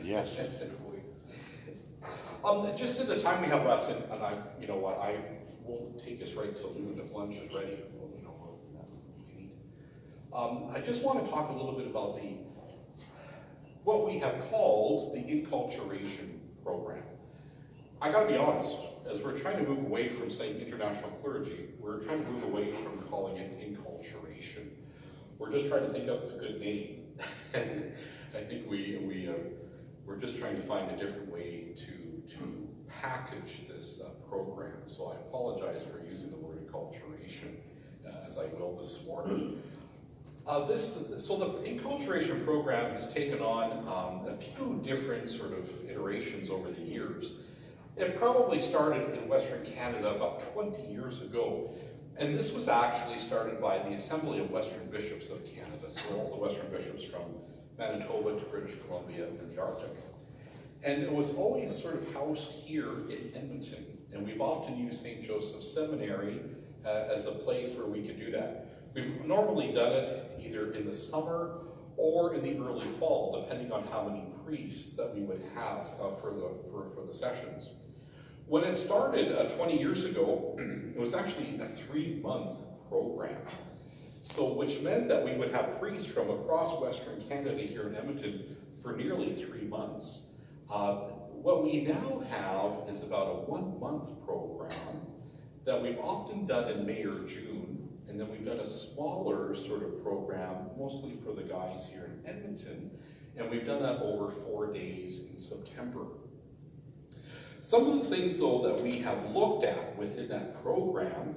Yes. Just in the time we have left, and you know what, I won't take us right till noon. If lunch is ready, you know, we can eat. I just want to talk a little bit about what we have called the Enculturation program. I got to be honest, as we're trying to move away from saying international clergy, we're trying to move away from calling it enculturation. We're just trying to think up a good name. I think we're just trying to find a different way to package this program. So I apologize for using the word enculturation, as I will this morning. So the Enculturation program has taken on a few different sort of iterations over the years. It probably started in Western Canada about 20 years ago, and this was actually started by the Assembly of Western Bishops of Canada, so all the Western Bishops from Manitoba to British Columbia and the Arctic. And it was always sort of housed here in Edmonton, and we've often used St. Joseph's Seminary as a place where we could do that. We've normally done it either in the summer or in the early fall, depending on how many priests that we would have for the sessions. When it started 20 years ago, it was actually a 3-month program. So, which meant that we would have priests from across Western Canada here in Edmonton for nearly 3 months. What we now have is about a 1-month program that we've often done in May or June, and then we've done a smaller sort of program, mostly for the guys here in Edmonton, and we've done that over 4 days in September. Some of the things, though, that we have looked at within that program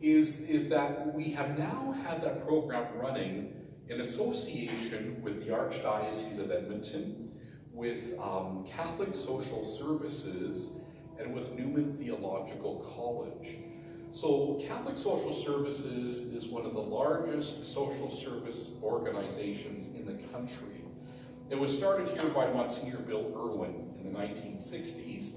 is that we have now had that program running in association with the Archdiocese of Edmonton, with Catholic Social Services, and with Newman Theological College. So Catholic Social Services is one of the largest social service organizations in the country. It was started here by Monsignor Bill Irwin in the 1960s,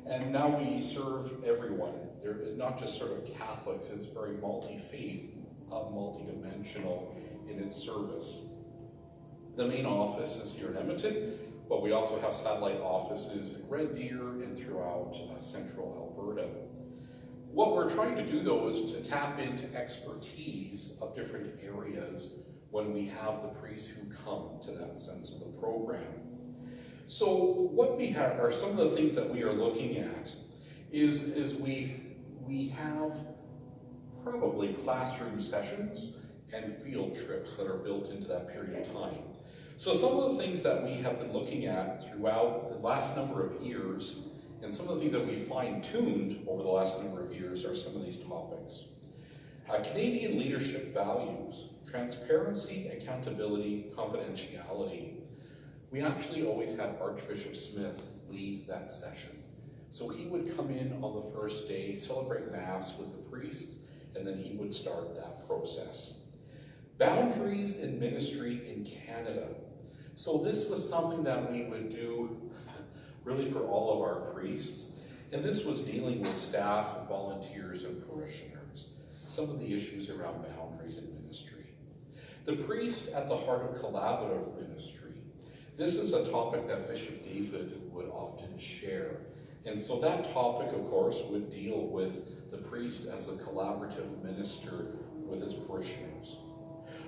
and now we serve everyone. They're not just sort of Catholics, it's very multi-faith, multi-dimensional in its service. The main office is here in Edmonton, but we also have satellite offices in Red Deer and throughout central Alberta. What we're trying to do, though, is to tap into expertise of different areas when we have the priests who come to that sense of the program. So what we have are some of the things that we are looking at is we have probably classroom sessions and field trips that are built into that period of time. So some of the things that we have been looking at throughout the last number of years, and some of the things that we fine-tuned over the last number of years, are some of these topics. Canadian leadership values, transparency, accountability, confidentiality. We actually always had Archbishop Smith lead that session. So he would come in on the first day, celebrate Mass with the priests, and then he would start that process. Boundaries in ministry in Canada. So this was something that we would do really for all of our priests, and this was dealing with staff, volunteers, and parishioners. Some of the issues around boundaries in ministry. The priest at the heart of collaborative ministry. This is a topic that Bishop David would often share. And so that topic, of course, would deal with the priest as a collaborative minister with his parishioners.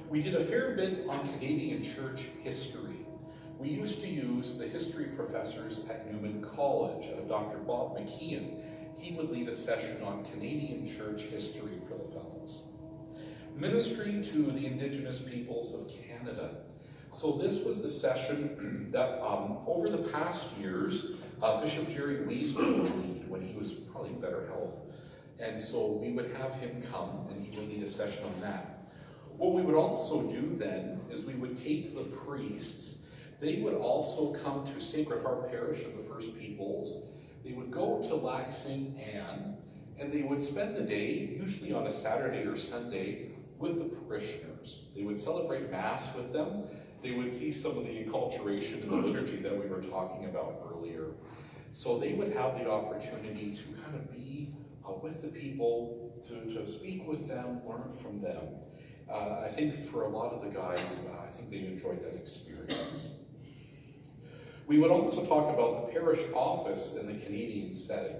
We did a fair bit on Canadian church history. We used to use the history professors at Newman College, Dr. Bob McKeon. He would lead a session on Canadian church history for the fellows. Ministry to the Indigenous peoples of Canada. So this was the session that over the past years, Bishop Jerry Wiesner would lead when he was probably in better health. And so we would have him come and he would lead a session on that. What we would also do then is we would take the priests. They would also come to Sacred Heart Parish of the First Peoples. They would go to Lac St. Anne, and they would spend the day, usually on a Saturday or Sunday, with the parishioners. They would celebrate Mass with them. They would see some of the enculturation and the liturgy that we were talking about earlier. So they would have the opportunity to kind of be with the people, to speak with them, learn from them. I think for a lot of the guys, I think they enjoyed that experience. We would also talk about the parish office in the Canadian setting.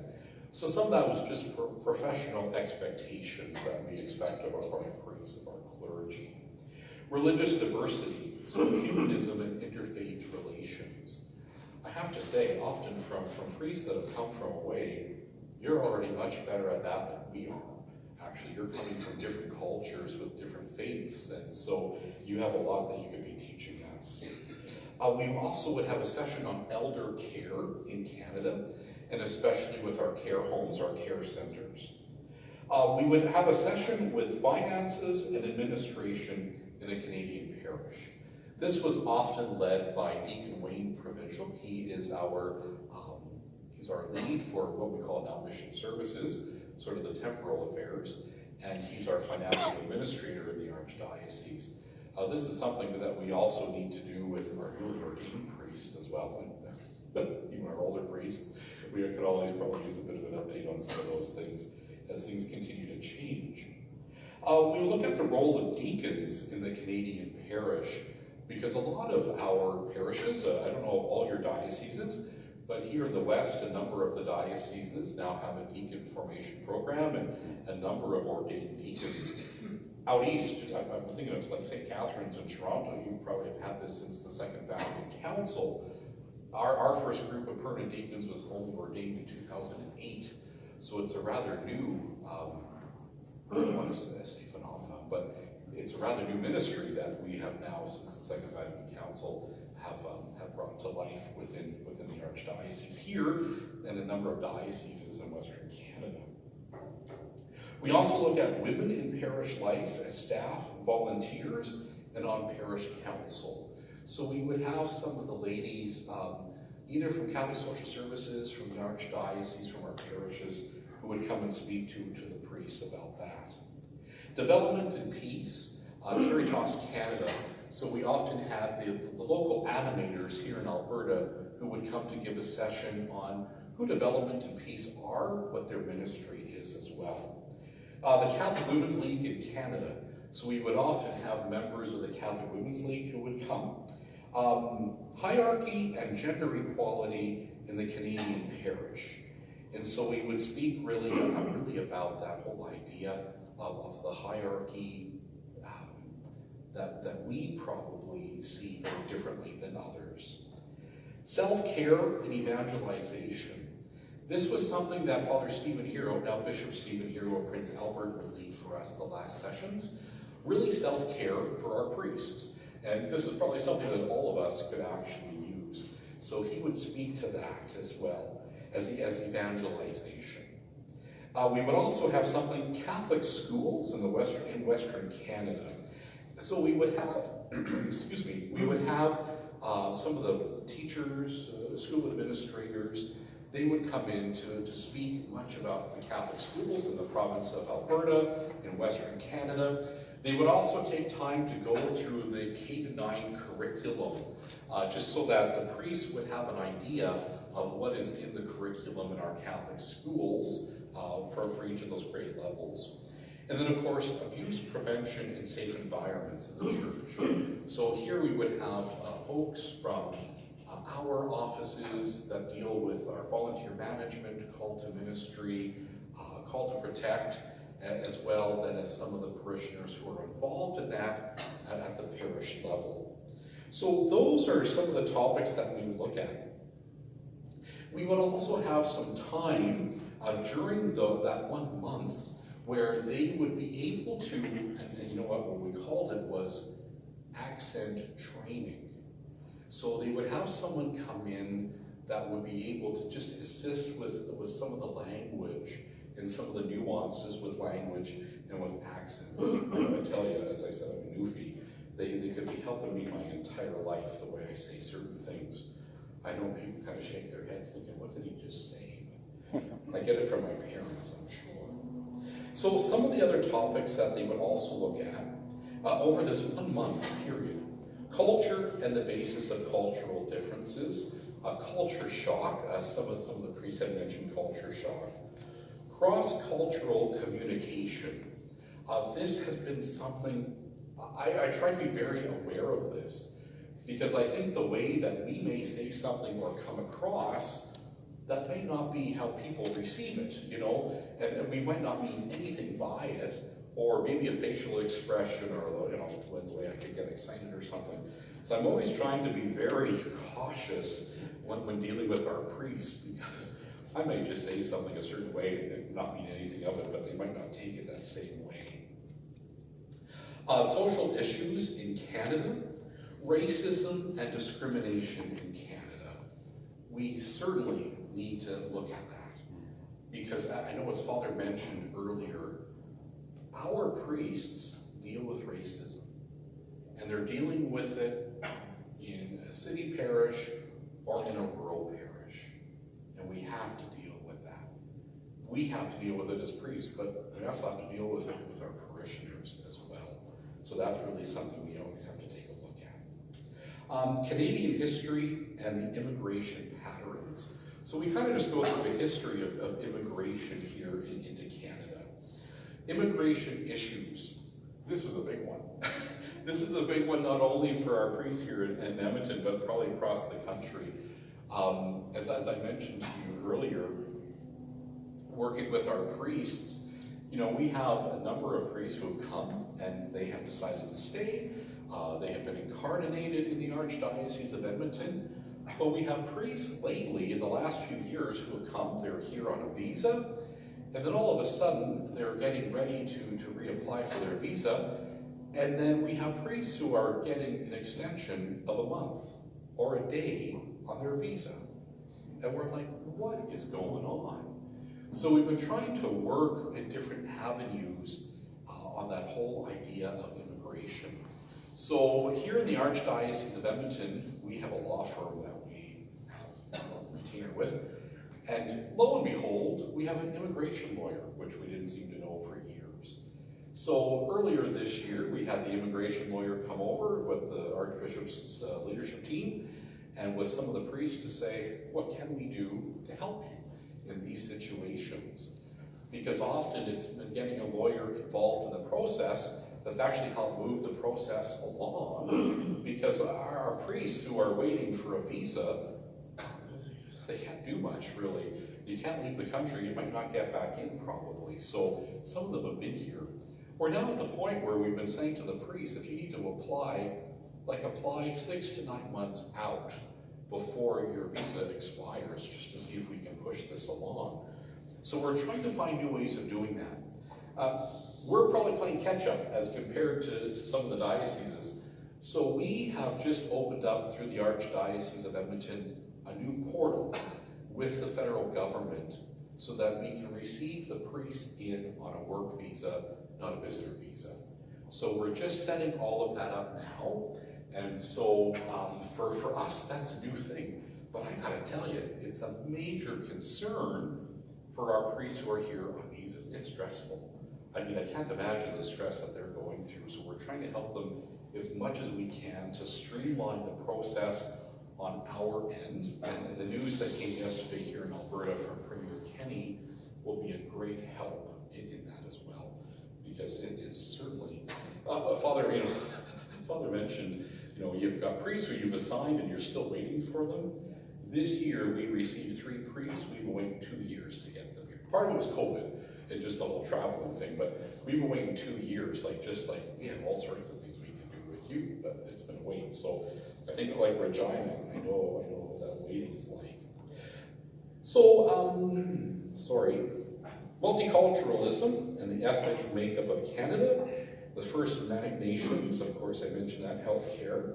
So some of that was just professional expectations that we expect of our priests, of our clergy. Religious diversity, so humanism and interfaith relations. I have to say, often from priests that have come from away, you're already much better at that than we are. Actually, you're coming from different cultures with different faiths, and so you have a lot that you could be teaching us. We also would have a session on elder care in Canada, and especially with our care homes, our care centers. We would have a session with finances and administration in a Canadian parish. This was often led by Deacon Wayne Provincial. He is he's our lead for what we call now mission services, sort of the temporal affairs, and he's our financial administrator in the Archdiocese. This is something that we also need to do with our newly ordained priests as well, and even our older priests. We could always probably use a bit of an update on some of those things as things continue to change. We look at the role of deacons in the Canadian parish, because a lot of our parishes, I don't know all your dioceses, but here in the West, a number of the dioceses now have a deacon formation program and a number of ordained deacons. Out east, I'm thinking of like St. Catharines in Toronto. You probably have had this since the Second Vatican Council. Our first group of permanent deacons was only ordained in 2008, so it's a rather new, I don't want to say phenomenon, but it's a rather new ministry that we have now since the Second Vatican Council have brought to life within the Archdiocese here and a number of dioceses in Western Canada. We also look at women in parish life as staff, volunteers, and on parish council. So we would have some of the ladies, either from Catholic Social Services, from the Archdiocese, from our parishes, who would come and speak to the priests about that. Development and peace, Caritas Canada. So we often had the local animators here in Alberta who would come to give a session on who development and peace are, what their ministry is as well. The Catholic Women's League in Canada. So we would often have members of the Catholic Women's League who would come. Hierarchy and gender equality in the Canadian parish. And so we would speak really about that whole idea of the hierarchy that we probably see very differently than others. Self-care and evangelization. This was something that Father Stephen Hero, now Bishop Stephen Hero of Prince Albert, would lead for us the last sessions. Really self-care for our priests. And this is probably something that all of us could actually use. So he would speak to that as well as evangelization. We would also have something, Catholic schools in Western Canada. So we would have, excuse me, we would have some of the teachers, school administrators, they would come in to speak much about the Catholic schools in the province of Alberta, in Western Canada. They would also take time to go through the K-9 curriculum, just so that the priests would have an idea of what is in the curriculum in our Catholic schools for each of those grade levels. And then, of course, abuse prevention and safe environments in the church. So here we would have folks from our offices that deal with our volunteer management, call to ministry, call to protect, as well then as some of the parishioners who are involved in that at the parish level. So those are some of the topics that we would look at. We would also have some time during that 1 month where they would be able to, and you know what we called it was accent training. So they would have someone come in that would be able to just assist with some of the language and some of the nuances with language and with accents. I tell you, as I said, I'm a newfie, they could be helping me my entire life the way I say certain things. I know people kind of shake their heads thinking, what did he just say? I get it from my parents, I'm sure. So some of the other topics that they would also look at over this 1 month period: culture and the basis of cultural differences, culture shock, some of the priests had mentioned culture shock, cross-cultural communication. This has been something, I try to be very aware of this, Because I think the way that we may say something or come across, that may not be how people receive it, you know, and we might not mean anything by it, or maybe a facial expression, or, you know, the way I could get excited or something. So I'm always trying to be very cautious when dealing with our priests, because I may just say something a certain way and not mean anything of it, but they might not take it that same way. Social issues in Canada, racism and discrimination in Canada. We certainly need to look at that, because I know, as Father mentioned earlier, our priests deal with racism, and they're dealing with it in a city parish or in a rural parish, and we have to deal with that. We have to deal with it as priests, but we also have to deal with it with our parishioners as well. So that's really something we always have to take a look at. Canadian history and the immigration patterns. So we kind of just go through the history of immigration here into Canada. Immigration issues. This is a big one. This is a big one not only for our priests here in Edmonton, but probably across the country. As I mentioned to you earlier, working with our priests, you know, we have a number of priests who have come and they have decided to stay. They have been incarnated in the Archdiocese of Edmonton. But we have priests lately, in the last few years, who have come. They're here on a visa, and then all of a sudden they're getting ready to reapply for their visa, and then we have priests who are getting an extension of a month or a day on their visa, and we're like, what is going on? So we've been trying to work in different avenues on that whole idea of immigration. So here in the Archdiocese of Edmonton, we have a law firm that we have a retainer with, and lo and behold, we have an immigration lawyer, which we didn't seem to know for years. So earlier this year, we had the immigration lawyer come over with the Archbishop's leadership team and with some of the priests to say, what can we do to help you in these situations? Because often it's been getting a lawyer involved in the process that's actually helped move the process along, because our priests who are waiting for a visa, they can't do much really. You can't leave the country, you might not get back in probably. So some of them have been here. We're now at the point where we've been saying to the priests, if you need to apply, like apply 6 to 9 months out before your visa expires, just to see if we can push this along. So we're trying to find new ways of doing that. We're probably playing catch up as compared to some of the dioceses. So we have just opened up through the Archdiocese of Edmonton a new portal with the federal government so that we can receive the priests in on a work visa, not a visitor visa. So we're just setting all of that up now. And so for us, that's a new thing. But I gotta tell you, it's a major concern for our priests who are here on visas. It's stressful. I mean, I can't imagine the stress that they're going through. So we're trying to help them as much as we can to streamline the process on our end. And the news that came yesterday here in Alberta from Premier Kenny will be a great help in that as well. Because it is certainly, Father, you know, Father mentioned, you know, you've got priests who you've assigned and you're still waiting for them. This year we received 3 priests. We've been waiting 2 years to get them here. Part of it was COVID and just the whole traveling thing, but we've been waiting 2 years, like we have all sorts of things we can do with you, but it's been waiting. So I think like Regina, I know what that waiting is like. So, multiculturalism and the ethnic makeup of Canada, the First Nations, of course I mentioned that, healthcare,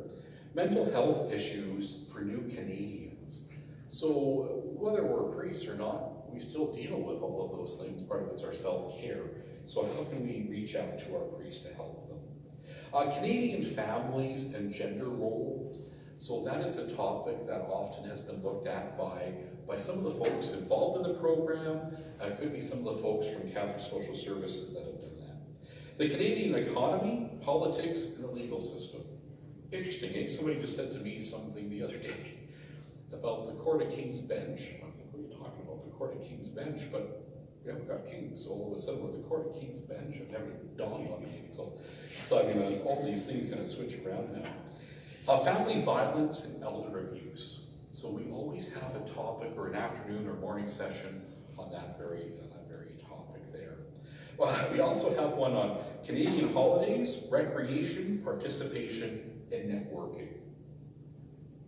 mental health issues for new Canadians. So whether we're priests or not, we still deal with all of those things. Part of it's our self-care. So how can we reach out to our priests to help them? Canadian families and gender roles. So that is a topic that often has been looked at by some of the folks involved in the program. It could be some of the folks from Catholic Social Services that have done that. The Canadian economy, politics, and the legal system. Interesting, eh? Somebody just said to me something the other day about the Court of King's Bench. I'm like, what are you talking about, the Court of King's Bench? But we haven't got kings, so all of a sudden we're the Court of King's Bench. It never dawned on me until, so I mean, all these things kind of switch around now. Family violence and elder abuse. So we always have a topic or an afternoon or morning session on that very topic there. Well, we also have one on Canadian holidays, recreation, participation, and networking.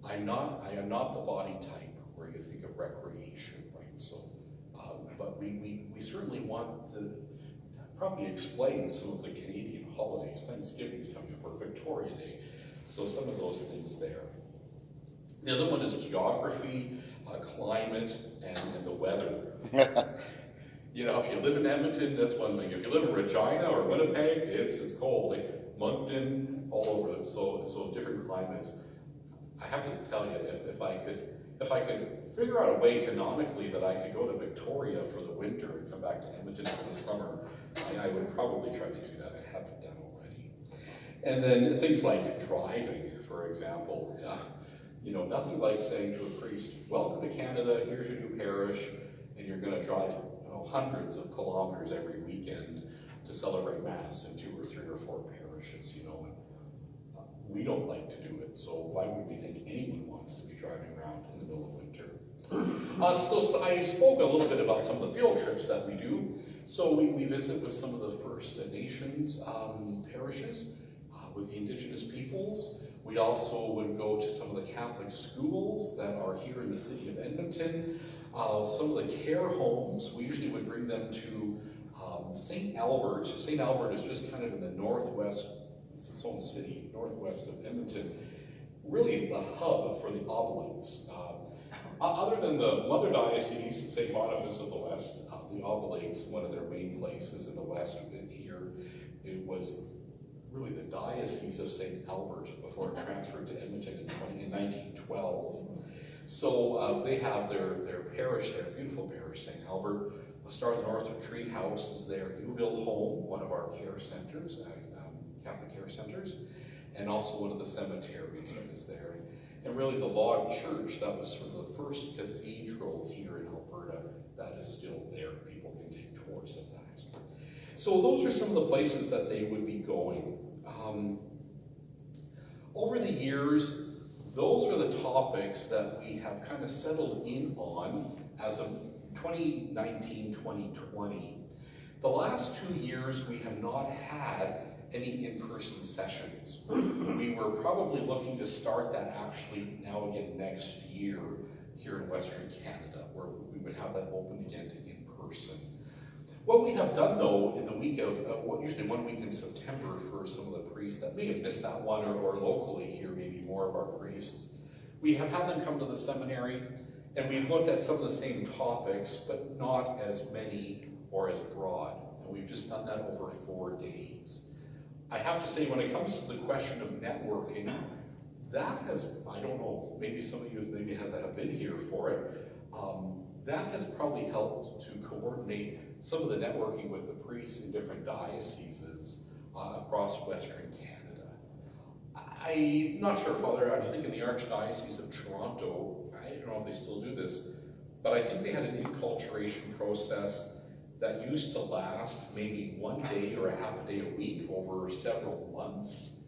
I am not the body type where you think of recreation, right? So, but we certainly want to probably explain some of the Canadian holidays. Thanksgiving's coming up, or Victoria Day. So some of those things there. The other one is geography, climate, and the weather. You know, if you live in Edmonton, that's one thing. If you live in Regina or Winnipeg, it's cold. Like Moncton, all over it. So different climates. I have to tell you, if I could figure out a way canonically that I could go to Victoria for the winter and come back to Edmonton for the summer, I would probably try to do that. I haven't done already. And then things like driving, for example. You know, nothing like saying to a priest, "Welcome to Canada, here's your new parish," and you're going to drive hundreds of kilometers every weekend to celebrate Mass in 2 or 3 or 4 parishes, you know. And we don't like to do it, so why would we think anyone wants to be driving around in the middle of winter? So I spoke a little bit about some of the field trips that we do. So we visit with some of the First Nations parishes, with the Indigenous peoples. We also would go to some of the Catholic schools that are here in the city of Edmonton. Some of the care homes, we usually would bring them to St. Albert. St. Albert is just kind of in the northwest, it's its own city, northwest of Edmonton. Really the hub for the Oblates. Other than the Mother Diocese, St. Boniface of the West, the Oblates, one of their main places in the west here, it was really the Diocese of St. Albert before it transferred to Edmonton in 1912. So they have their parish there, beautiful parish, St. Albert. Star of the North Retreat House is their Newville home, one of our care centers, Catholic care centers, and also one of the cemeteries that is there. And really the log church, that was sort of the first cathedral here in Alberta, that is still there. People can take tours of that. So those are some of the places that they would be going. Over the years, those are the topics that we have kind of settled in on as of 2019, 2020. The last 2 years, we have not had any in-person sessions. We were probably looking to start that actually now again next year here in Western Canada, where we would have that open again to in-person. What we have done though, in the week of, usually 1 week in September for some of the priests that may have missed that one, or locally here, maybe more of our priests, we have had them come to the seminary, and we've looked at some of the same topics, but not as many or as broad. And we've just done that over 4 days. I have to say, when it comes to the question of networking, that has, I don't know, maybe some of you maybe have been here for it, that has probably helped to coordinate some of the networking with the priests in different dioceses across Western Canada. I'm not sure, Father, I was thinking the Archdiocese of Toronto, I don't know if they still do this, but I think they had an enculturation process that used to last maybe 1 day or a half a day a week over several months.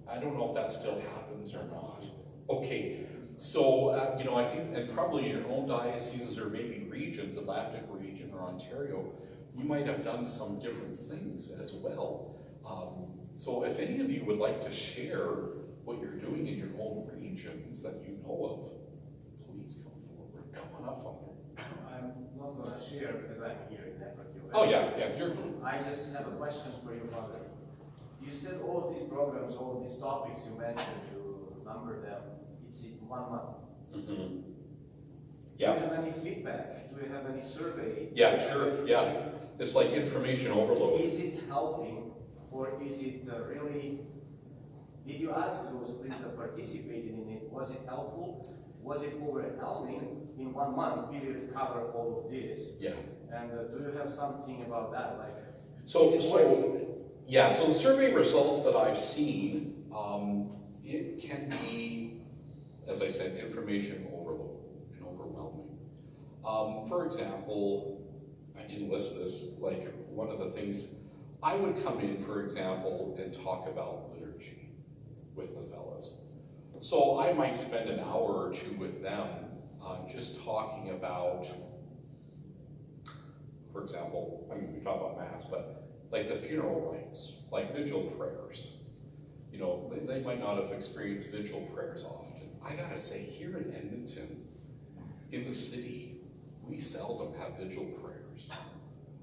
I don't know if that still happens or not. Okay, so, you know, I think, and probably in your own dioceses or maybe regions, Atlantic region or Ontario, you might have done some different things as well. So if any of you would like to share what you're doing in your own regions that you know of, please come forward. Come on up, Father. I'm not going to share because I'm here in Edmonton. Oh yeah, you're. I just have a question for you, Father. You said all of these programs, all of these topics you mentioned, you number them, it's in 1 month. Mm-hmm. Yeah. Do you have any feedback? Do you have any survey? Yeah, sure, yeah. It's like information overload. Is it helping, or is it really, did you ask those priests that participated in it, was it helpful? Was it overwhelming in 1 month period to cover all of this? Yeah. And do you have something about that? Like, so the survey results that I've seen, it can be, as I said, information overload and overwhelming. For example, I didn't list this, like one of the things, I would come in, for example, and talk about liturgy with the fellas. So I might spend an hour or two with them just talking about, for example, I mean, we talk about Mass, but like the funeral rites, like vigil prayers. You know, they might not have experienced vigil prayers often. I gotta say, here in Edmonton, in the city, we seldom have vigil prayers.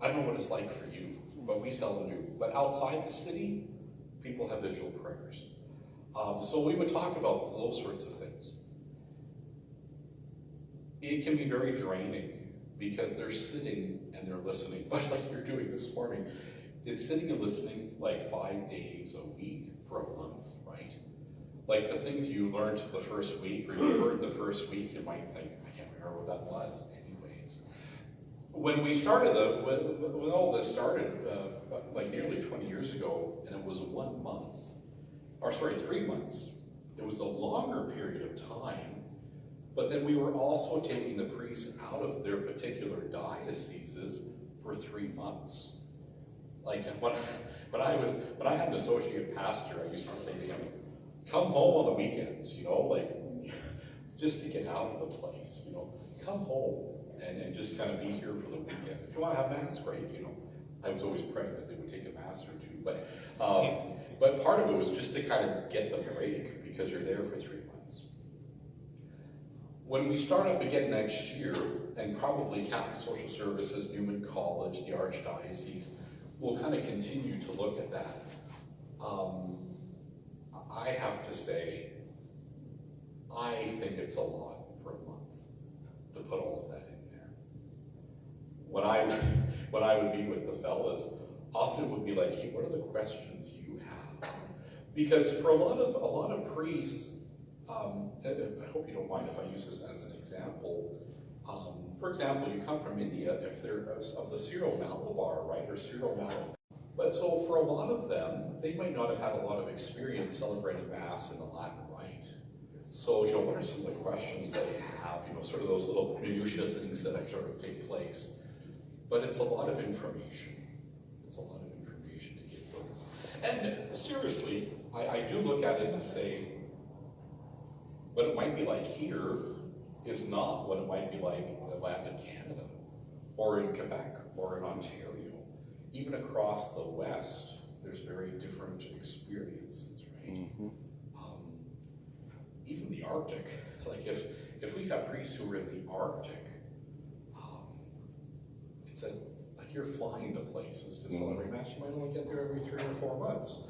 I don't know what it's like for you, but we seldom do. But outside the city, people have vigil prayers. So we would talk about those sorts of things. It can be very draining because they're sitting and they're listening, much like you're doing this morning. It's sitting and listening like 5 days a week for a month, right? Like the things you learned the first week or you heard the first week, you might think, I can't remember what that was anyways. When we started, when all this started, like nearly 20 years ago, and it was 1 month, or sorry, 3 months, it was a longer period of time, but then we were also taking the priests out of their particular dioceses for 3 months. Like when I had an associate pastor, I used to say to him, come home on the weekends, you know, like just to get out of the place, you know, come home and just kind of be here for the weekend. If you want to have Mass, great, you know. I was always praying that they would take a Mass or two, but part of it was just to kind of get the break because you're there for 3 months. When we start up again next year, and probably Catholic Social Services, Newman College, the Archdiocese, we'll kind of continue to look at that. I have to say, I think it's a lot for a month to put all of that in there. When I would be with the fellas, often it would be like, hey, what are the questions you have? Because for a lot of priests, I hope you don't mind if I use this as an example. For example, you come from India, if they're of the Syro-Malabar, right, or Syro-Malabar. But so for a lot of them, they might not have had a lot of experience celebrating Mass in the Latin Rite. So, you know, what are some of the questions they have, you know, sort of those little minutiae things that sort of take place. But it's a lot of information. It's a lot of information to give them. And seriously, I do look at it to say, what it might be like here is not what it might be like in the land of Canada, or in Quebec, or in Ontario. Even across the West, there's very different experiences, right? Mm-hmm. Even the Arctic, like if we have priests who are in the Arctic, it's like you're flying to places to celebrate Mass, you might only get there every 3 or 4 months.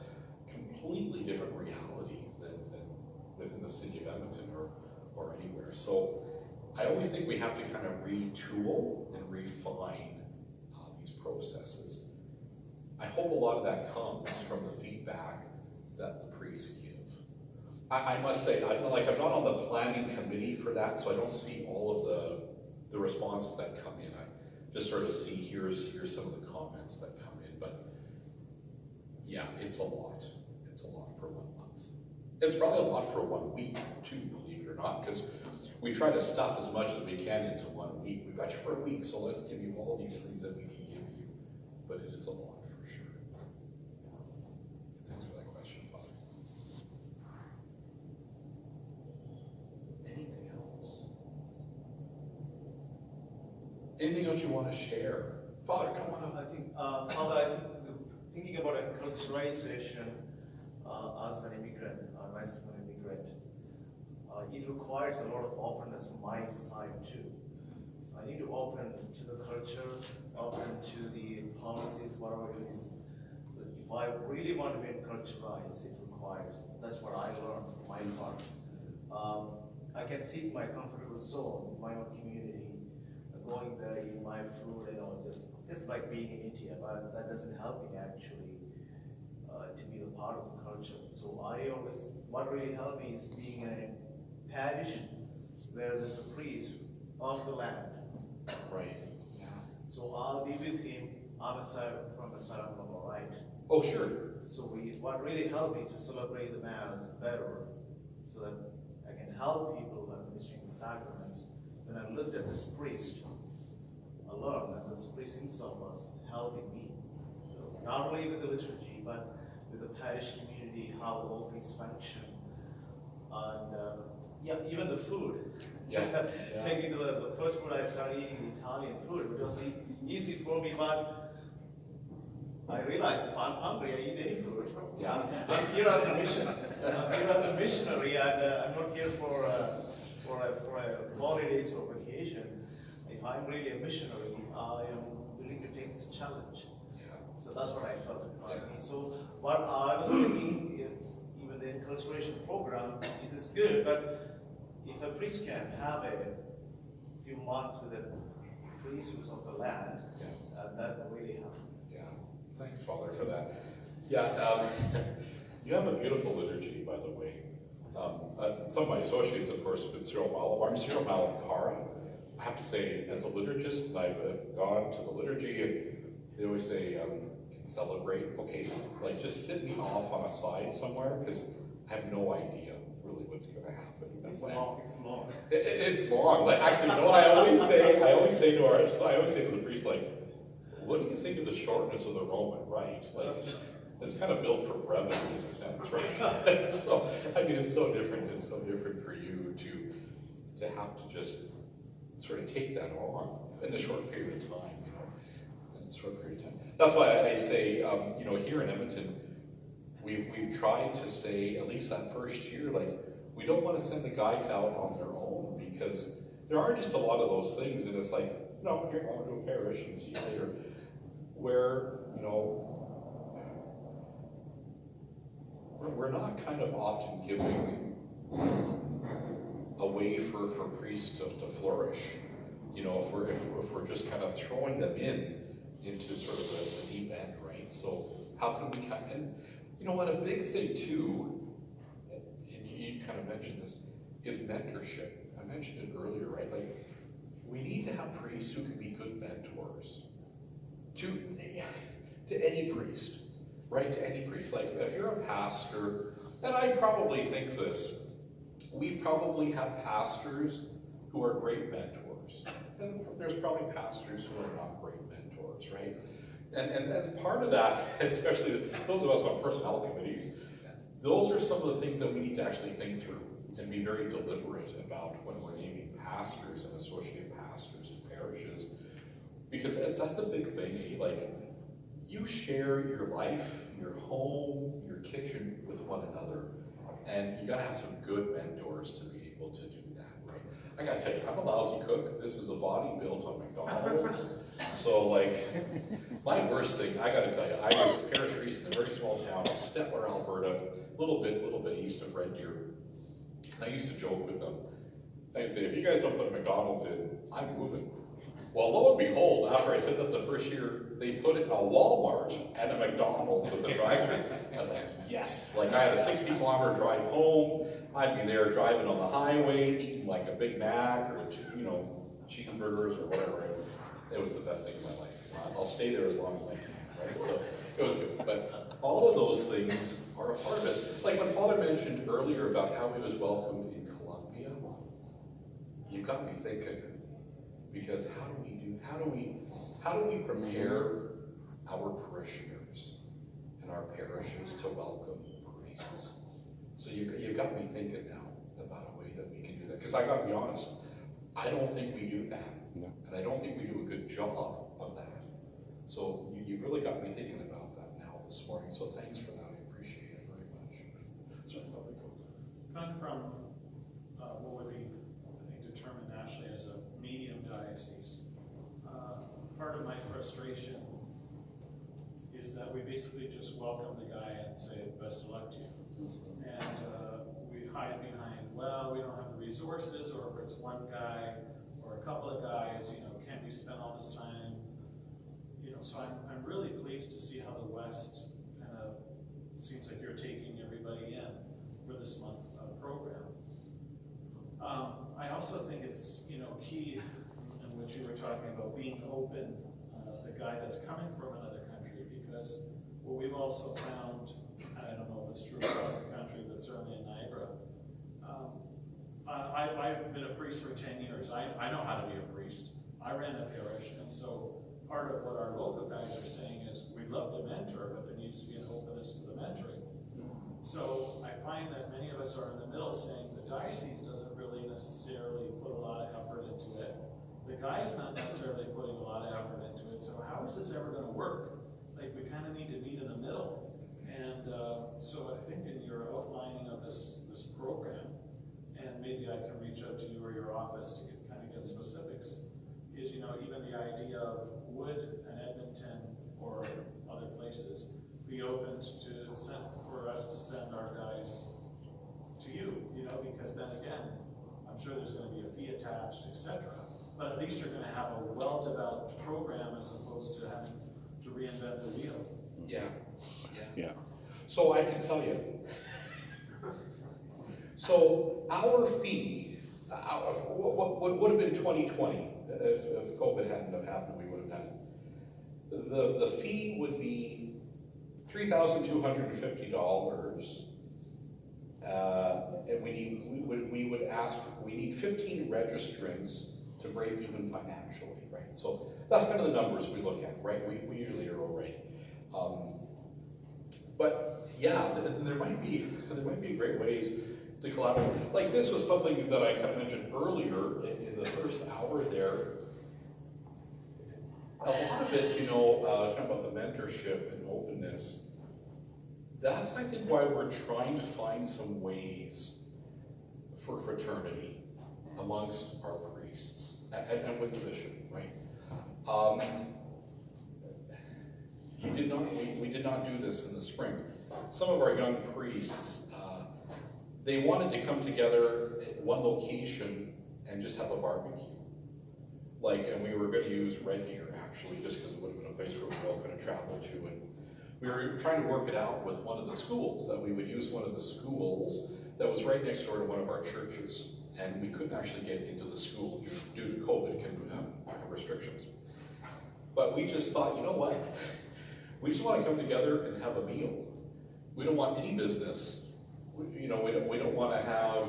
Completely different reality than within the city of Edmonton or anywhere. So I always think we have to kind of retool and refine these processes. I hope a lot of that comes from the feedback that the priests give. I must say, I'm not on the planning committee for that, so I don't see all of the responses that come in. I just sort of see here's some of the comments that come in, but yeah, it's a lot. It's a lot for 1 month. It's probably a lot for 1 week too, believe it or not, because we try to stuff as much as we can into 1 week. We've got you for a week, so let's give you all these things that we can give you, but it is a lot. Thanks for that question, Father. Anything else? Anything else you want to share? Father, come on up. I think, Father, thinking about enculturalization as an immigrant, myself an immigrant, it requires a lot of openness from my side too. So I need to open to the culture, open to the policies, whatever it is. If I really want to be enculturalized, it requires, that's what I learned from my part. I can seek my comfortable zone in my own community, going there, eating my food, you know, just like being in India, but that doesn't help me actually to be a part of the culture. So what really helped me is being in a parish where there's a priest of the land. Right. Yeah. So I'll be with him on the side from the side of the right. Oh, sure. So what really helped me to celebrate the Mass better, so that I can help people administering the sacraments. When I looked at this priest, I learned that this priest himself was helping me. So not only with the liturgy, but with the parish community, how the office function. And yeah, even the food. Yeah. Taking the first food I started eating Italian food. It was easy for me, but I realized if I'm hungry, I eat any food. Yeah. I'm here as a missionary, and I'm not here for a holidays or vacation. If I'm really a missionary, I am willing to take this challenge. Yeah. So that's what I felt. Yeah. So what I was thinking, even the enculturation program is good, but if a priest can have a few months with a priest who's of the land, that will really help. Yeah. Thanks, Father, for that. Yeah. You have a beautiful liturgy, by the way. Some of my associates, of course, have been Cyril Malabar. I'm Cyril Malankara. I have to say, as a liturgist, I've gone to the liturgy, and they always say, can celebrate. Okay, like just sit me off on a side somewhere, because I have no idea really what's going to happen. It's long. It's long. Like, actually, you know what I always say? I always say to the priest, like, what do you think of the shortness of the Roman Rite? Like, it's kind of built for brevity in a sense, right? So, I mean, it's so different. It's so different for you to have to just sort of take that on in a short period of time, you know, in a short period of time. That's why I say, you know, here in Edmonton, we've tried to say, at least that first year, like, we don't want to send the guys out on their own, because there are just a lot of those things, and it's like, no, here, I'll go to a parish and see you later, where, you know, we're not kind of often giving a way for priests to flourish. You know, if we're just kind of throwing them into sort of the deep end, right? So how can we and you know what, a big thing too, and you kind of mentioned this, is mentorship. I mentioned it earlier, right? Like, we need to have priests who can be good mentors to any priest, right? To any priest. Like, if you're a pastor, and I probably think this, we probably have pastors who are great mentors. And there's probably pastors who are not great mentors, right? And as part of that, especially those of us on personnel committees, those are some of the things that we need to actually think through and be very deliberate about when we're naming pastors and associate pastors to parishes. Because that's a big thing, eh? Like, you share your life, your home, your kitchen with one another. And you gotta have some good mentors to be able to do that, right? I gotta tell you, I'm a lousy cook. This is a body built on McDonald's. So, like, my worst thing, I gotta tell you, I was a parish priest in a very small town of Stettler, Alberta, a little bit east of Red Deer. And I used to joke with them. I'd say, if you guys don't put a McDonald's in, I'm moving. Well, lo and behold, after I said that the first year, they put it in a Walmart and a McDonald's with a drive-thru. I was like, yes. Like, I had a 60-kilometer drive home. I'd be there driving on the highway, eating like a Big Mac or, you know, cheeseburgers or whatever. It was the best thing in my life. I'll stay there as long as I can, right? So it was good. But all of those things are a part of it. Like when Father mentioned earlier about how he was welcomed in Colombia, you've got me thinking. Because how do we prepare our parishioners in our parishes to welcome priests? So you've got me thinking now about a way that we can do that. Because I got to be honest, I don't think we do that. No. And I don't think we do a good job of that. So you really got me thinking about that now this morning. So thanks for that. I appreciate it very much. Sorry, Father, go. Coming from what would be, I think, determined nationally as a medium diocese, part of my frustration is that we basically just welcome the guy and say, best of luck to you. And we hide behind, well, we don't have the resources, or if it's one guy or a couple of guys, you know, can we spend all this time? You know, so I'm really pleased to see how the West kind of, it seems like you're taking everybody in for this month program. I also think it's, you know, key in what you were talking about, being open, the guy that's coming from another country, because what we've also found, I don't know if it's true across the country, but certainly in Niagara, I've been a priest for 10 years. I know how to be a priest. I ran a parish, and so part of what our local guys are saying is, we'd love to mentor, but there needs to be an openness to the mentoring. So I find that many of us are in the middle saying the diocese doesn't really necessarily put a lot of effort into it. The guy's not necessarily putting a lot of effort into it, so how is this ever gonna work? Like, we kind of need to meet in the middle. And so I think in your outlining of this program, and maybe I can reach out to you or your office to kind of get specifics, is, you know, even the idea of would an Edmonton or other places be open to send, for us to send our guys to you, you know, because then again, I'm sure there's gonna be a fee attached, etc. But at least you're gonna have a well-developed program as opposed to having to reinvent the wheel. Yeah. So I can tell you. So our fee, what would have been 2020 if COVID hadn't have happened, we would have done it. The fee would be $3,250, and we need 15 registrants to break even financially, right? So that's kind of the numbers we look at, right? We usually are all right. But yeah, there might be great ways to collaborate. Like, this was something that I kind of mentioned earlier in the first hour there. A lot of it, you know, talking about the mentorship and openness, that's, I think, why we're trying to find some ways for fraternity amongst our priests and with the bishop, right? We did not do this in the spring. Some of our young priests, they wanted to come together at one location and just have a barbecue. Like, and we were going to use Red Deer, actually, just because it would have been a place where we were all going to travel to. And we were trying to work it out with one of the schools, that we would use one of the schools that was right next door to one of our churches. And we couldn't actually get into the school due to COVID restrictions. But we just thought, you know what? We just want to come together and have a meal. We don't want any business. We don't want to have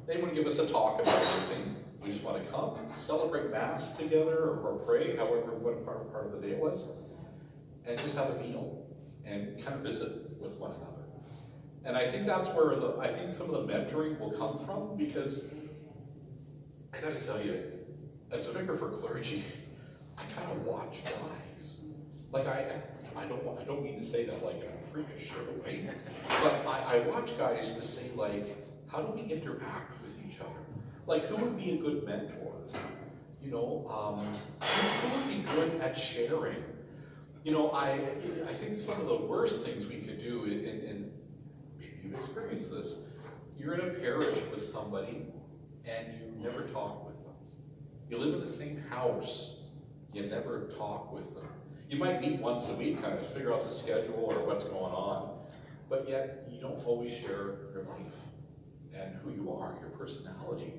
anyone give us a talk about anything. We just want to come, celebrate Mass together, or pray, however, what part of the day it was, and just have a meal and kind of visit with one another. And I think that's where I think some of the mentoring will come from, because I got to tell you, as a vicar for clergy, I kind of watch guys. Like, I don't mean to say that like in a freakish sort of way, but I watch guys to say, like, how do we interact with each other? Like, who would be a good mentor? You know, who would be good at sharing? You know, I think some of the worst things we could do, and maybe you've experienced this, you're in a parish with somebody and you never talk with them. You live in the same house, you never talk with them. You might meet once a week, kind of figure out the schedule or what's going on, but yet you don't always share your life and who you are, your personality.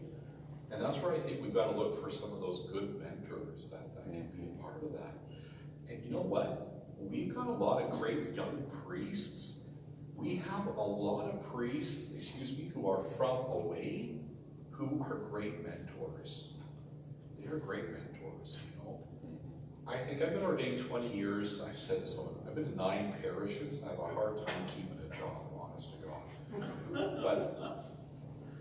And that's where I think we've got to look for some of those good mentors that can be a part of that. And you know what? We've got a lot of great young priests. We have a lot of priests, who are from away, who are great mentors. They're great mentors, you know. I think I've been ordained 20 years. I've said to someone, I've been in 9 parishes. I have a hard time keeping a job, honest to God. But,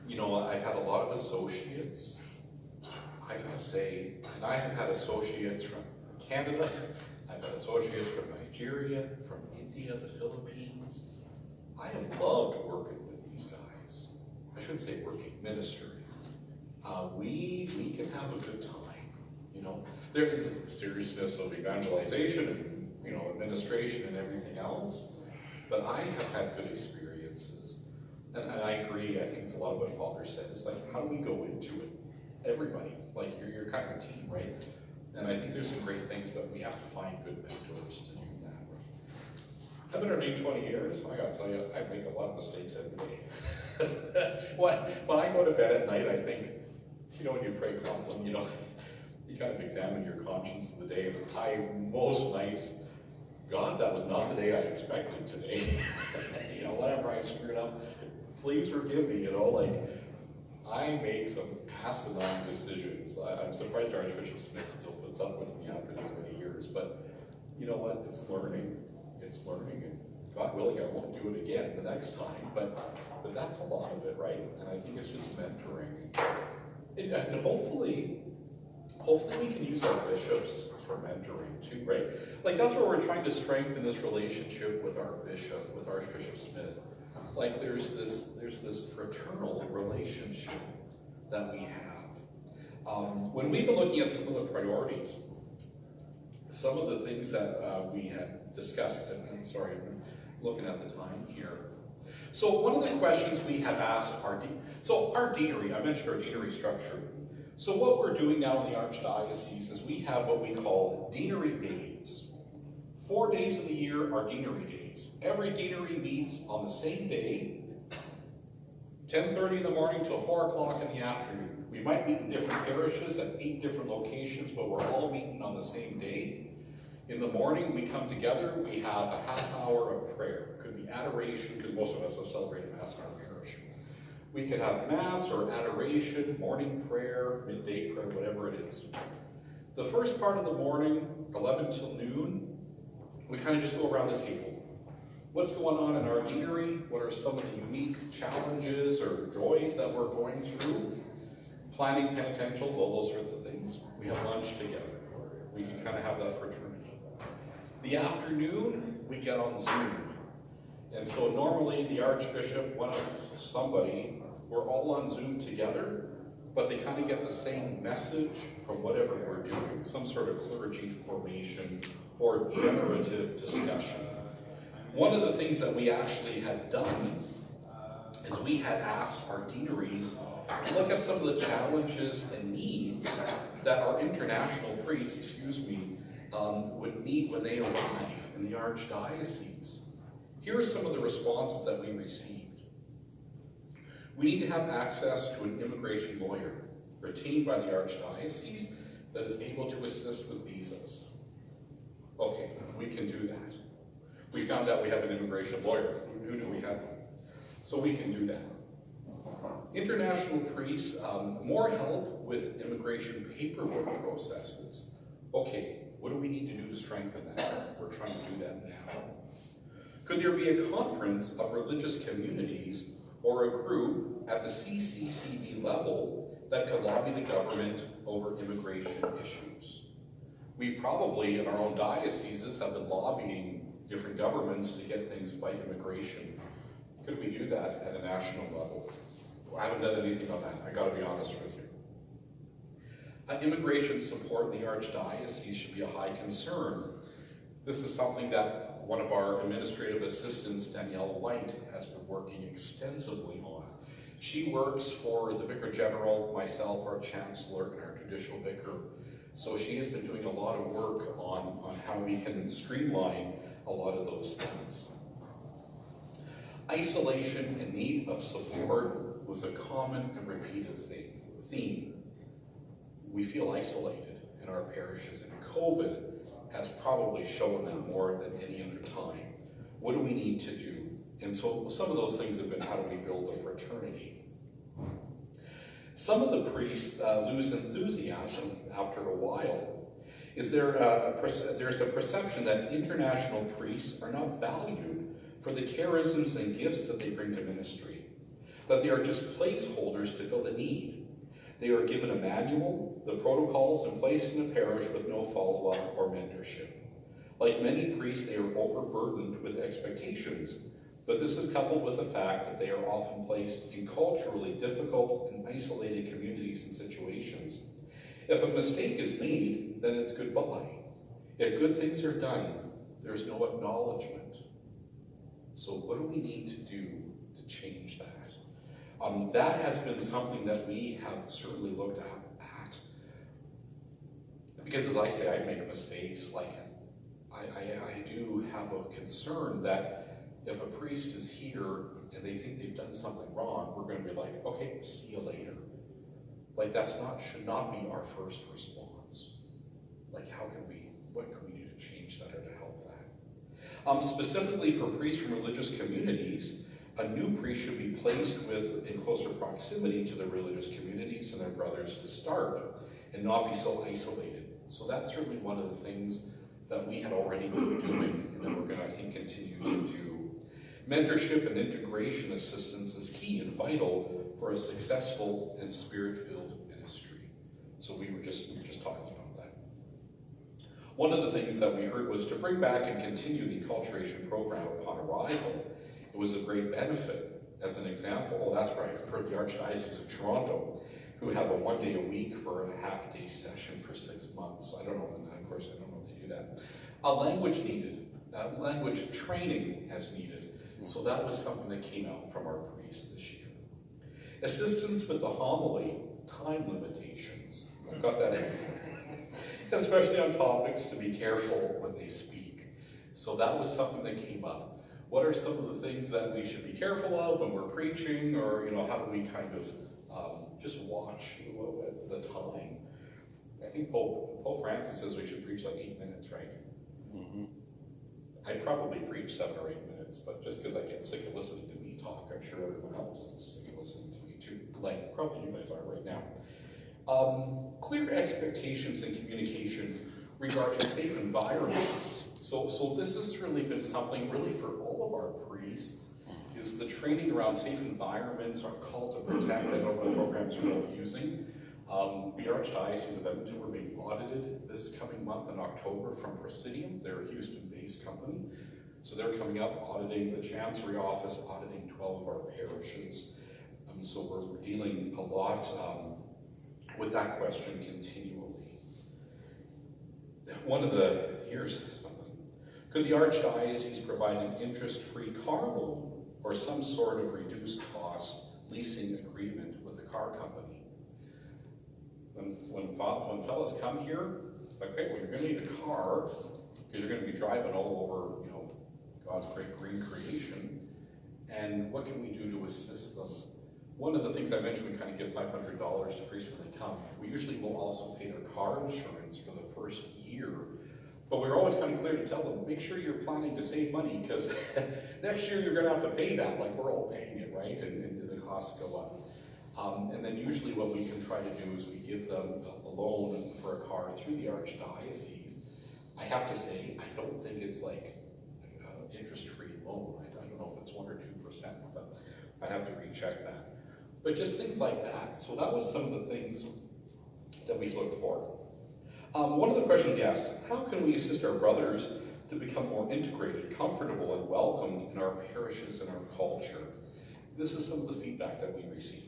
you know, I've had a lot of associates. I gotta say, and I have had associates from Canada, I've had associates from Nigeria, from India, the Philippines. I have loved working with these guys. I shouldn't say working, ministry. We can have a good time, you know. There's the seriousness of evangelization and, you know, administration and everything else, but I have had good experiences. And I agree, I think it's a lot of what Father said. It's like, how do we go into it? Everybody, like you're kind of a team, right? And I think there's some great things, but we have to find good mentors to do that. I've been ordained 20 years. I gotta tell you, I make a lot of mistakes every day. When I go to bed at night, I think, you know, when you pray compline, you know, you kind of examine your conscience of the day. Most nights, God, that was not the day I expected today. You know, whatever I screwed up, please forgive me, you know, like, I made some asinine decisions. I'm surprised Archbishop Smith still puts up with me after these many years, but you know what, it's learning. It's learning, God willing, I won't do it again the next time, but that's a lot of it, right? And I think it's just mentoring. And hopefully we can use our bishops for mentoring too, right? Like that's where we're trying to strengthen this relationship with our bishop, with Archbishop Smith. Like there's this fraternal relationship that we have. When we've been looking at some of the priorities, some of the things that we had discussed, and I'm sorry, I'm looking at the time here. So one of the questions we have asked our deanery, I mentioned our deanery structure. So what we're doing now in the Archdiocese is we have what we call deanery days. 4 days of the year are deanery days. Every deanery meets on the same day, 10:30 in the morning till 4 o'clock in the afternoon. We might meet in different parishes at 8 different locations, but we're all meeting on the same day. In the morning, we come together, we have a half hour of prayer. It could be adoration, because most of us have celebrated Mass in our parish. We could have Mass or adoration, morning prayer, midday prayer, whatever it is. The first part of the morning, 11 till noon, we kind of just go around the table. What's going on in our deanery? What are some of the unique challenges or joys that we're going through? Planning penitentials, all those sorts of things. We have lunch together. We can kind of have that fraternity. The afternoon, we get on Zoom. And so normally the Archbishop, somebody, we're all on Zoom together, but they kind of get the same message from whatever we're doing, some sort of clergy formation or generative discussion. One of the things that we actually had done is we had asked our deaneries to look at some of the challenges and needs that our international priests, would need when they arrive in the Archdiocese. Here are some of the responses that we received. We need to have access to an immigration lawyer retained by the Archdiocese that is able to assist with visas. Okay, we can do that. We found out we have an immigration lawyer. Who do we have? So we can do that. International priests, more help with immigration paperwork processes. Okay, what do we need to do to strengthen that? We're trying to do that now. Could there be a conference of religious communities or a group at the CCCB level that could lobby the government over immigration issues? We probably, in our own dioceses, have been lobbying different governments to get things by immigration. Could we do that at a national level? I haven't done anything on that, I gotta be honest with you. Immigration support in the Archdiocese should be a high concern. This is something that one of our administrative assistants, Danielle White, has been working extensively on. She works for the Vicar General, myself, our Chancellor, and our Judicial Vicar. So she has been doing a lot of work on how we can streamline a lot of those things. Isolation and need of support was a common and repeated theme. We feel isolated in our parishes, and COVID has probably shown that more than any other time. What do we need to do? And so some of those things have been, how do we build a fraternity? Some of the priests lose enthusiasm after a while. There's a perception that international priests are not valued for the charisms and gifts that they bring to ministry, that they are just placeholders to fill the need. They are given a manual, the protocols, and placed in a parish with no follow-up or mentorship. Like many priests, they are overburdened with expectations, but this is coupled with the fact that they are often placed in culturally difficult and isolated communities and situations. If a mistake is made, then it's goodbye. If good things are done, there's no acknowledgement. So what do we need to do to change that? That has been something that we have certainly looked at. Because as I say, I make mistakes. Like, I do have a concern that if a priest is here and they think they've done something wrong, we're going to be like, okay, see you later. Like should not be our first response. Like what can we do to change that or to help that? Specifically for priests from religious communities, a new priest should be placed in closer proximity to the religious communities and their brothers to start and not be so isolated. So that's certainly one of the things that we had already been doing and that we're going to, I think, continue to do Mentorship and integration assistance is key and vital for a successful and spirit-filled ministry. So we were just talking about that. One of the things that we heard was to bring back and continue the enculturation program upon arrival. It was a great benefit. As an example, that's right, for the Archdiocese of Toronto, who have a 1 day a week for a half-day session for 6 months. I don't know, and of course, I don't know if they do that. Language training as needed. So that was something that came out from our priests this year. Assistance with the homily, time limitations. I've got that in. Especially on topics to be careful when they speak. So that was something that came up. What are some of the things that we should be careful of when we're preaching, or how do we kind of just watch the time? I think Pope Francis says we should preach like 8 minutes, right? Mm-hmm. I probably preach 7 or 8 minutes, but just because I get sick of listening to me talk, I'm sure everyone else is sick of listening to me too, like probably you guys are right now. Clear expectations and communication regarding safe environments. So this has really been something really for all of our priests, is the training around safe environments, our call to protect, and what programs we're all using. The Archdiocese of Edmonton, we're being audited this coming month in October from Presidium. They're a Houston-based company. So they're coming up, auditing the Chancery Office, auditing 12 of our parishes. So we're dealing a lot with that question continually. Here's something. Could the Archdiocese provide an interest-free car loan or some sort of reduced cost leasing agreement with a car company? When fellas come here, it's like, okay, well, you're going to need a car because you're going to be driving all over, God's great green creation. And what can we do to assist them? One of the things I mentioned, we kind of give $500 to priests when they come. We usually will also pay their car insurance for the first year. But we're always kind of clear to tell them, make sure you're planning to save money, because next year you're going to have to pay that, like we're all paying it, right? And the costs go up. And then usually what we can try to do is we give them a loan for a car through the Archdiocese. I have to say, I don't think it's like interest-free loan. I don't know if it's 1 or 2%, but I have to recheck that. But just things like that. So that was some of the things that we looked for. One of the questions he asked, how can we assist our brothers to become more integrated, comfortable, and welcomed in our parishes and our culture? This is some of the feedback that we received.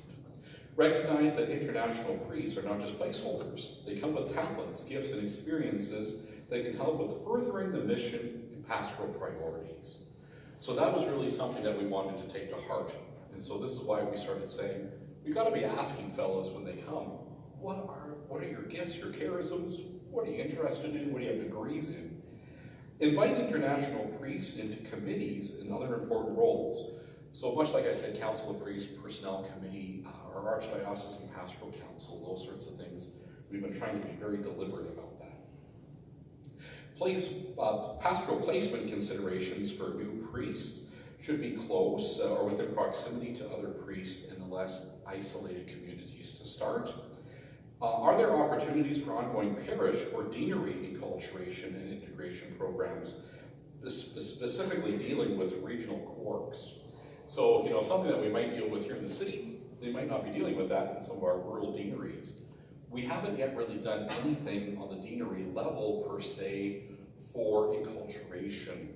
Recognize that international priests are not just placeholders. They come with talents, gifts, and experiences that can help with furthering the mission and pastoral priorities. So that was really something that we wanted to take to heart. And so this is why we started saying, we've got to be asking fellows when they come, what are your gifts, your charisms? What are you interested in? What do you have degrees in? Invite international priests into committees and other important roles. So much like I said, Council of Priests, Personnel Committee, our Archdiocesan Pastoral Council, those sorts of things. We've been trying to be very deliberate about that. Pastoral placement considerations for new priests should be close or within proximity to other priests in the less isolated communities to start. Are there opportunities for ongoing parish or deanery enculturation and integration programs, specifically dealing with regional quarks? So, something that we might deal with here in the city, they might not be dealing with that in some of our rural deaneries. We haven't yet really done anything on the deanery level per se for enculturation.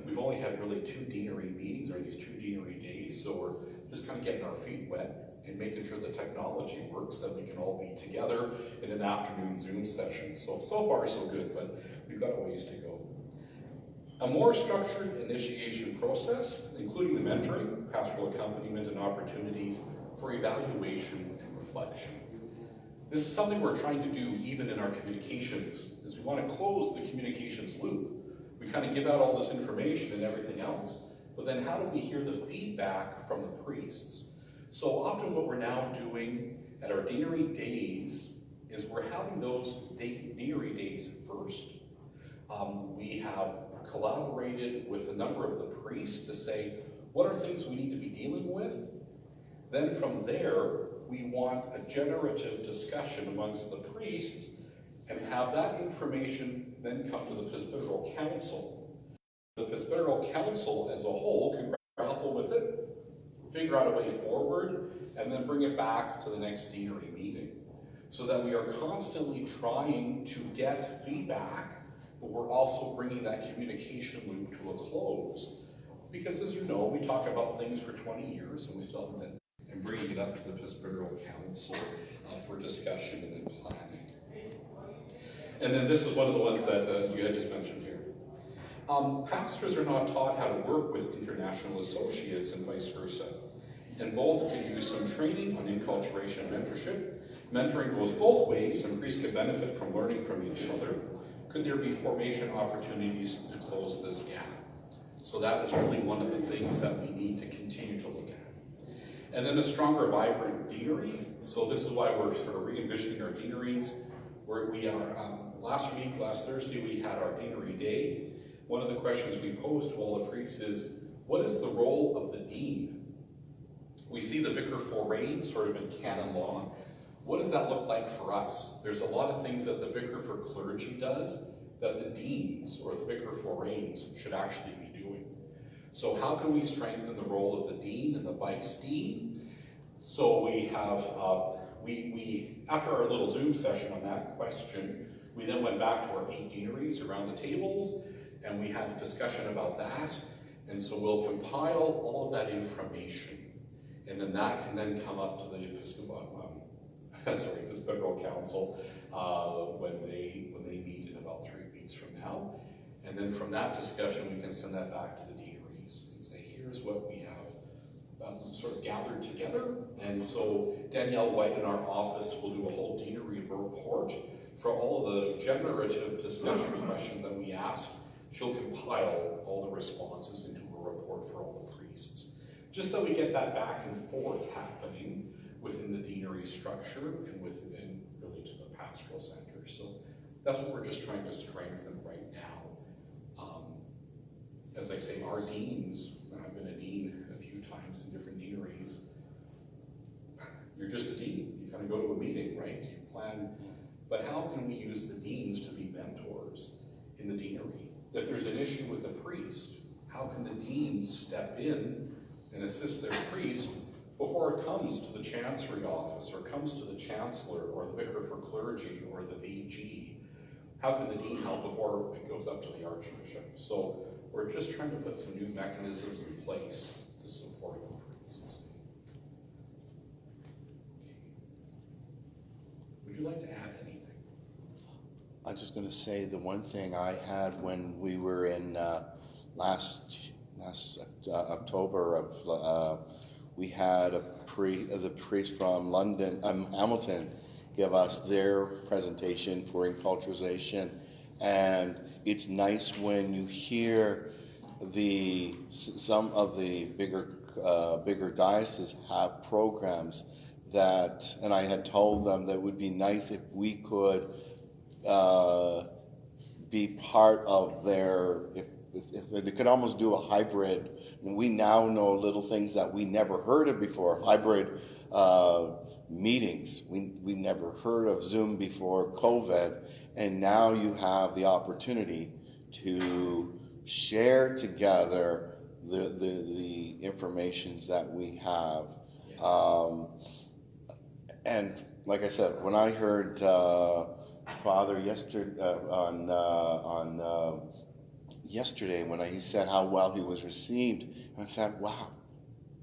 We've only had really 2 deanery meetings, or these 2 deanery days, so we're just kind of getting our feet wet and making sure the technology works, that we can all be together in an afternoon Zoom session. So far so good, but we've got a ways to go. A more structured initiation process, including the mentoring, pastoral accompaniment, and opportunities for evaluation and reflection. This is something we're trying to do even in our communications, is we want to close the communications loop. We kind of give out all this information and everything else, but then how do we hear the feedback from the priests? So often what we're now doing at our deanery days is we're having those deanery days first. We have collaborated with a number of the priests to say, what are things we need to be dealing with? Then from there, we want a generative discussion amongst the priests and have that information then come to the Presbyteral Council. The Presbyterial Council as a whole can grapple with it, figure out a way forward, and then bring it back to the next deanery meeting. So that we are constantly trying to get feedback, but we're also bringing that communication loop to a close. Because as you know, we talk about things for 20 years and we still haven't done, and bringing it up to the Presbyterial Council for discussion and then planning. And then this is one of the ones that you had just mentioned here. Pastors are not taught how to work with international associates and vice versa. And both can use some training on enculturation and mentorship. Mentoring goes both ways, and priests can benefit from learning from each other. Could there be formation opportunities to close this gap? So that is really one of the things that we need to continue to look at. And then a stronger, vibrant deanery. So this is why we're sort of re-envisioning our deaneries. Where we are, last Thursday, we had our deanery day. One of the questions we posed to all the priests is, what is the role of the dean? We see the vicar for reigns sort of in canon law. What does that look like for us? There's a lot of things that the vicar for clergy does that the deans or the vicar for reigns should actually be doing. So how can we strengthen the role of the dean and the vice dean? So we have, after our little Zoom session on that question, we then went back to our 8 deaneries around the tables, and we had a discussion about that. And so we'll compile all of that information, and then that can then come up to the Presbyterial Council when they meet in about 3 weeks from now. And then from that discussion, we can send that back to the deaneries and say, here's what we have sort of gathered together. And so Danielle White in our office will do a whole deanery report for all of the generative discussion questions that we ask. She'll compile all the responses into a report for all the priests. Just so we get that back and forth happening within the deanery structure and within really to the pastoral center. So that's what we're just trying to strengthen right now. As I say, our deans, I've been a dean a few times in different deaneries. You're just a dean. You kind of go to a meeting, right? You plan. But how can we use the deans to be mentors in the deanery? If there's an issue with a priest, how can the deans step in and assist their priest before it comes to the chancery office or comes to the chancellor or the vicar for clergy or the VG? How can the dean help before it goes up to the archbishop? So we're just trying to put some new mechanisms in place to support the priests. Would you like to add anything? I'm just going to say the one thing I had when we were in last October of we had the priest from London, Hamilton, give us their presentation for enculturalization, and it's nice when you hear some of the bigger dioceses have programs that, and I had told them that it would be nice if we could be part of their, if they could almost do a hybrid. We now know little things that we never heard of before, hybrid meetings. We never heard of Zoom before COVID, and now you have the opportunity to share together the informations that we have. And like I said, when I heard Father yesterday yesterday when he said how well he was received, and I said, wow,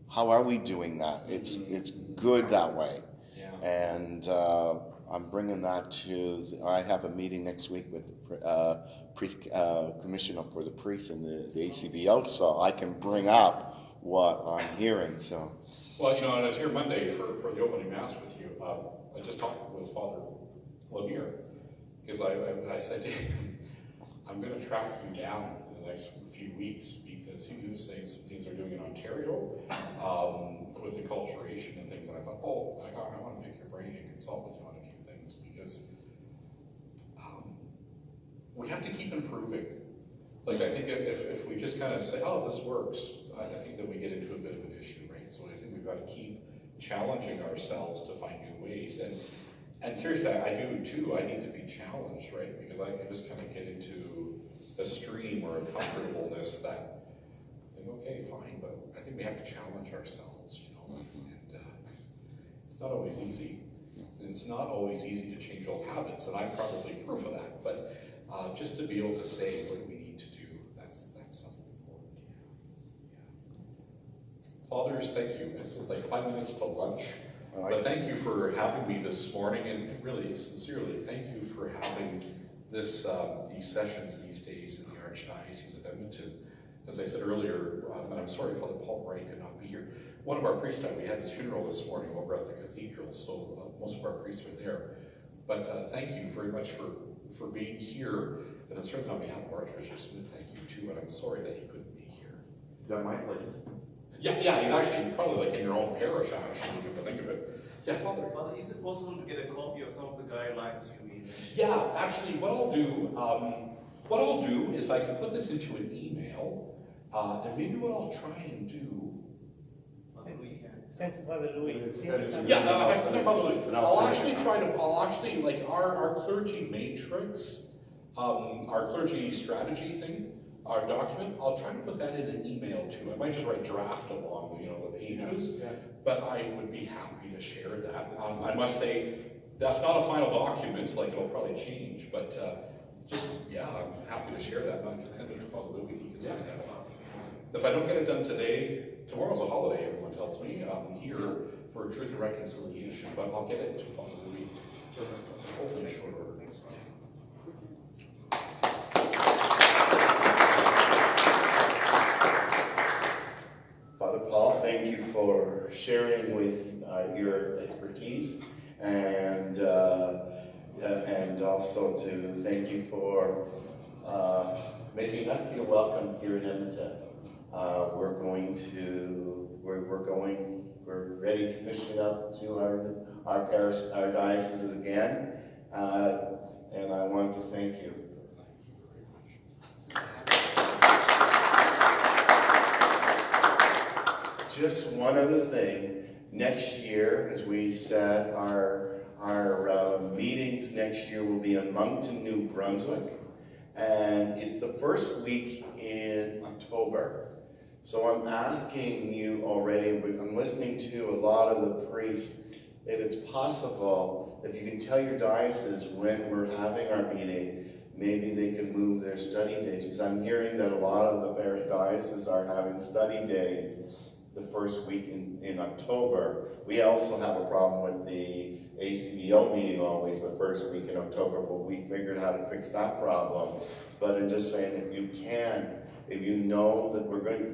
how are we doing that? It's good that way. Yeah. And I'm bringing that to, I have a meeting next week with the priest commissioner for the priests and the ACBO, so I can bring up what I'm hearing. So, well, and I was here Monday for the opening mass with you. I just talked with Father Lemire, because I said to him, I'm going to track you down in the next few weeks, because he was saying some things they're doing in Ontario with enculturation and things, and I thought, oh, I want to pick your brain and consult with you on a few things, because we have to keep improving. Like, I think if we just kind of say, oh, this works, I think that we get into a bit of an issue, right? So I think we've got to keep challenging ourselves to find new ways. And seriously, I do too. I need to be challenged, right? Because I can just kind of get into a stream or a comfortableness that I think, okay, fine, but I think we have to challenge ourselves, you know, and it's not always easy. It's not always easy to change old habits, and I'm probably proof of that, but just to be able to say what do we need to do, that's something important. Yeah. Fathers, thank you. It's like 5 minutes to lunch, but thank you for having me this morning, and really, sincerely, thank you for having this these sessions these days in the Archdiocese of Edmonton. As I said earlier, and I'm sorry Father Paul Bray could not be here. One of our priests died. We had his funeral this morning over at the cathedral, so most of our priests are there. But thank you very much for being here, and certainly on behalf of Archbishop Smith, thank you too, and I'm sorry that he couldn't be here. Is that my place? Yeah, he's actually probably like in your own parish, actually, come to think of it. Yeah, Father. Father, is it possible to get a copy of some of the guidelines you need? Yeah, actually, what I'll do is I can put this into an email, and maybe what I'll try and do. Send to Father Louis. Yeah, I can Father Louis. I'll actually like our clergy matrix, our clergy strategy thing, our document. I'll try to put that in an email too. I might just write draft along, the pages, but I would be happy to share that. I must say that's not a final document. Like it'll probably change, but I'm happy to share that. And I can send it to Father Louis. He can send that. If I don't get it done today, tomorrow's a holiday, everyone tells me. I'm here for Truth and Reconciliation, but I'll get it to Father Louis, hopefully in short order. Thanks, Father Paul, thank you for sharing with your expertise, and also to thank you for making us feel welcome here in Edmonton. We're ready to push it up to our parish, our dioceses again, and I want to thank you. Just one other thing. Next year, as we said, our meetings next year will be in Moncton, New Brunswick, and it's the first week in October. So I'm asking you already, but I'm listening to a lot of the priests, if it's possible, if you can tell your diocese when we're having our meeting, maybe they can move their study days, because I'm hearing that a lot of the parish dioceses are having study days the first week in October. We also have a problem with the ACBO meeting always the first week in October, but we figured how to fix that problem. But I'm just saying, if you can, if you know that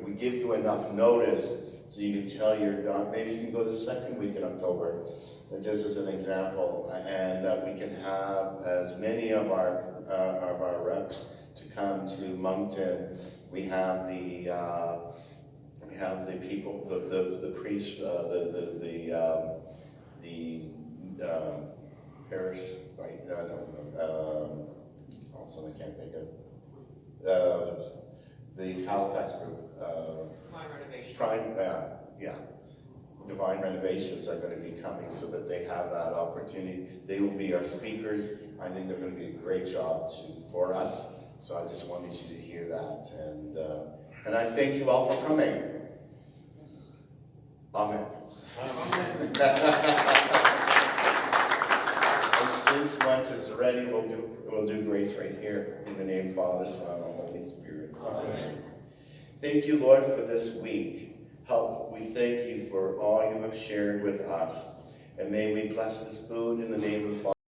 we give you enough notice so you can tell your maybe you can go the second week in October, just as an example, and that we can have as many of our reps to come to Moncton. We have the people, the priests, the parish, right? Also, I can't think of the Halifax group. Divine Renovations are going to be coming so that they have that opportunity. They will be our speakers. I think they're going to be a great job for us. So I just wanted you to hear that, and I thank you all for coming. Amen. And since lunch is ready, we'll do grace right here in the name of Father, Son, and Holy Spirit. Amen. Thank you, Lord, for this week. We thank you for all you have shared with us, and may we bless this food in the name of the Father.